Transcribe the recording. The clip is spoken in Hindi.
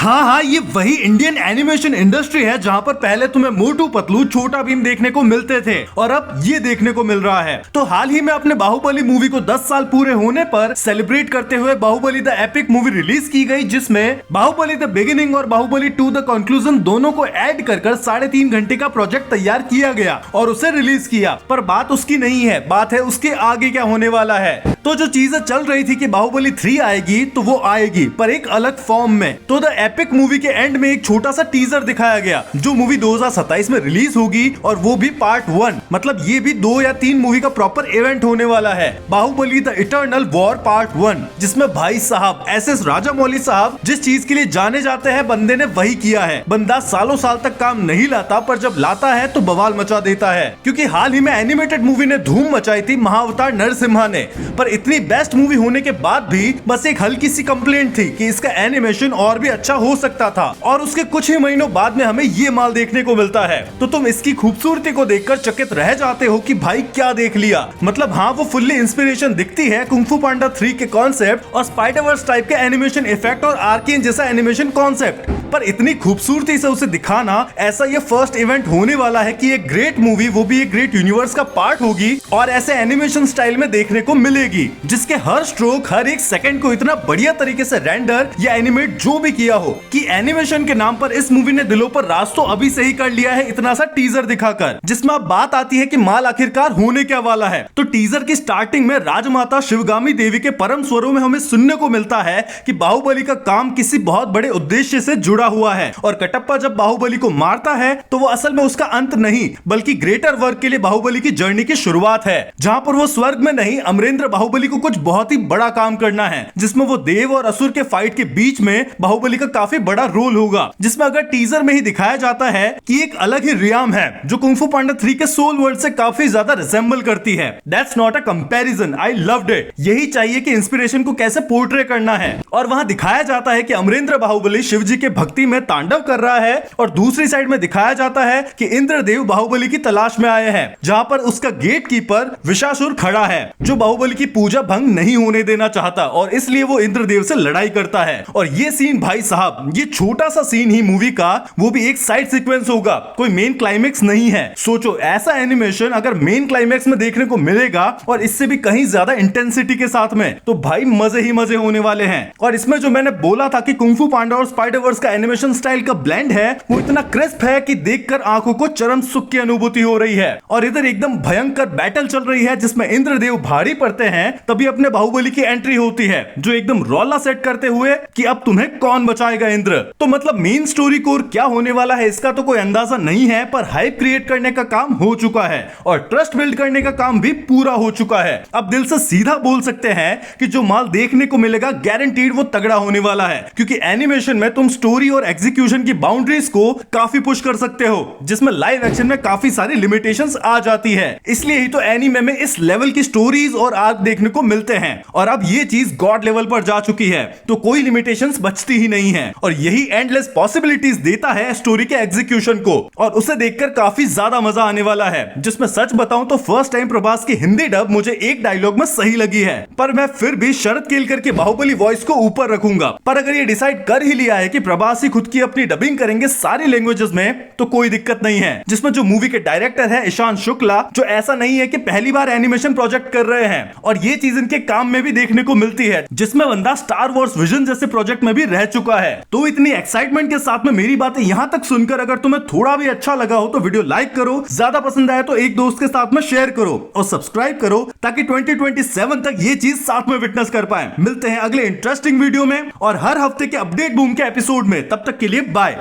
हाँ, ये वही इंडियन एनिमेशन इंडस्ट्री है जहाँ पर पहले तुम्हें मोटू पतलू छोटा भीम देखने को मिलते थे और अब ये देखने को मिल रहा है। तो हाल ही में अपने बाहुबली मूवी को 10 साल पूरे होने पर सेलिब्रेट करते हुए Baahubali the epic movie release की गई, जिसमें बाहुबली द बिगिनिंग और बाहुबली 2 द कंक्लूजन दोनों को ऐड कर 3.5 घंटे का प्रोजेक्ट तैयार किया गया और उसे रिलीज किया। पर बात उसकी नहीं है, बात है उसके आगे क्या होने वाला है। तो जो चीजें चल रही थी कि बाहुबली 3 आएगी तो वो आएगी, पर एक अलग फॉर्म में। तो द एपिक मूवी के एंड में एक छोटा सा टीजर दिखाया गया जो मूवी 2027 में रिलीज होगी, और वो भी पार्ट 1। मतलब ये भी 2 या 3 मूवी का प्रॉपर इवेंट होने वाला है, Baahubali the eternal war part 1, जिसमें भाई साहब एस राजामौली साहब जिस चीज के लिए जाने जाते हैं बंदे ने वही किया है। बंदा सालों साल तक काम नहीं लाता, पर जब लाता है तो बवाल मचा देता है। क्योंकि हाल ही में एनिमेटेड मूवी ने धूम मचाई थी महाअवतार नरसिम्हा ने, पर इतनी बेस्ट मूवी होने के बाद भी बस एक हल्की सी कंप्लेंट थी कि इसका एनिमेशन और भी अच्छा हो सकता था, और उसके कुछ ही महीनों बाद में हमें ये माल देखने को मिलता है। तो तुम इसकी खूबसूरती को देखकर चकित रह जाते हो कि भाई क्या देख लिया। मतलब हाँ, वो फुल्ली इंस्पिरेशन दिखती है कुंग फू पांडा 3 के कॉन्सेप्ट और स्पाइडरवर्स टाइप के एनिमेशन इफेक्ट और आर्केन जैसा एनिमेशन कॉन्सेप्ट, पर इतनी खूबसूरती से उसे दिखाना, ऐसा ये फर्स्ट इवेंट होने वाला है कि एक ग्रेट मूवी, वो भी एक ग्रेट यूनिवर्स का पार्ट होगी और ऐसे एनिमेशन स्टाइल में देखने को मिलेगी, जिसके हर स्ट्रोक हर एक सेकंड को इतना बढ़िया तरीके से रेंडर या एनिमेट जो भी किया हो कि एनिमेशन के नाम पर इस मूवी ने दिलों पर राज तो अभी से ही कर लिया है इतना सा टीजर दिखाकर। जिसमें अब बात आती है कि माल आखिरकार होने क्या वाला है। तो टीजर की स्टार्टिंग में राजमाता शिवगामी देवी के परम स्वरों में हमें सुनने को मिलता है कि बाहुबली का काम किसी बहुत बड़े उद्देश्य से जुड़ा हुआ है, और कटप्पा जब बाहुबली को मारता है तो वो असल में उसका अंत नहीं बल्कि ग्रेटर वर्क के लिए बाहुबली की जर्नी की शुरुआत है, जहां पर वो स्वर्ग में नहीं अमरेंद्र बाहुबली को कुछ बहुत ही बड़ा काम करना है, जिसमें वो देव और असुर के फाइट के बीच में बाहुबली का काफी बड़ा रोल होगा। जिसमें अगर टीजर में ही दिखाया जाता है कि एक अलग ही रियाम है जो कुंग फू पांडा 3 के सोल वर्ल्ड से काफी ज्यादा रिसेंबल करती है। That's not a comparison, I loved it. यही चाहिए कि इंस्पिरेशन को कैसे पोर्ट्रे करना है। और वहां दिखाया जाता है कि अमरेंद्र बाहुबली शिव जी के भक्ति में तांडव कर रहा है, और दूसरी साइड में दिखाया जाता है कि इंद्रदेव बाहुबली की तलाश में आए हैं, जहां पर उसका गेट कीपर विशासुर खड़ा है जो बाहुबली की पूजा भंग नहीं होने देना चाहता, और इसलिए वो इंद्रदेव से लड़ाई करता है। और ये सीन भाई साहब, ये छोटा सा सीन ही मूवी का, वो भी एक साइड सीक्वेंस होगा, कोई मेन क्लाइमेक्स नहीं है। सोचो ऐसा एनिमेशन अगर मेन क्लाइमेक्स में देखने को मिलेगा और इससे भी कहीं ज्यादा इंटेंसिटी के साथ में, तो भाई मजे ही मजे होने वाले हैं। और इसमें जो मैंने बोला था कि कुंग फू पांडा और स्पाइडरवर्स का एनिमेशन स्टाइल का ब्लेंड है, वो इतना क्रिस्प है कि देखकर आंखों को चरम सुख की अनुभूति हो रही है। और इधर एकदम भयंकर बैटल चल रही है जिसमें इंद्रदेव भारी पड़ते हैं, तभी अपने बाहुबली की एंट्री होती है जो एकदम रौला सेट करते हुए कि अब तुम्हें कौन बचाएगा इंद्र। तो मतलब मेन स्टोरी कोर क्या होने वाला है इसका तो कोई अंदाजा नहीं है, पर हाइप क्रिएट करने का काम हो चुका है और ट्रस्ट बिल्ड करने का काम भी पूरा हो चुका है। अब दिल से सीधा बोल सकते हैं कि जो माल देखने को मिलेगा गारंटीड वो तगड़ा होने वाला है, क्योंकि एनिमेशन में तुम स्टोरी और एग्जीक्यूशन की बाउंड्रीज को काफी पुश कर सकते हो, जिसमें लाइव एक्शन में काफी सारी लिमिटेशंस आ जाती है। इसलिए ही तो एनीमे में इस लेवल की स्टोरीज और आर्क देखने को मिलते हैं, और अब ये चीज गॉड लेवल पर जा चुकी है, तो कोई लिमिटेशंस बचती ही नहीं है। और यही एंडलेस पॉसिबिलिटीज देता है स्टोरी के एग्जीक्यूशन को, और उसे देखकर काफी ज्यादा मजा आने वाला है। जिसमें सच बताऊं तो फर्स्ट टाइम प्रभास की हिंदी डब मुझे एक डायलॉग में सही लगी है, पर मैं फिर भी शर्त खेल करके बाहुबली वॉइस को ऊपर रखूंगा। पर अगर ये डिसाइड कर ही लिया है कि प्रभास ही खुद की अपनी डबिंग करेंगे सारी लैंग्वेजेस में, तो कोई दिक्कत नहीं है। जिसमें जो मूवी के डायरेक्टर है ईशान शुक्ला, जो ऐसा नहीं है कि पहली बार एनिमेशन प्रोजेक्ट कर रहे हैं, और ये चीज इनके काम में भी देखने को मिलती है, जिसमें बंदा स्टार वॉर्स विजन जैसे प्रोजेक्ट में भी रह चुका है। तो इतनी एक्साइटमेंट के साथ में मेरी बातें यहां तक सुनकर अगर तुम्हें थोड़ा भी अच्छा लगा हो तो वीडियो लाइक करो, ज्यादा पसंद आया तो एक दोस्त के साथ में शेयर करो और सब्सक्राइब करो, ताकि 2027 तक ये चीज साथ में विटनेस कर पाए। मिलते हैं अगले इंटरेस्टिंग वीडियो में और हर हफ्ते के अपडेट बूम के एपिसोड में। तब तक के लिए बाय।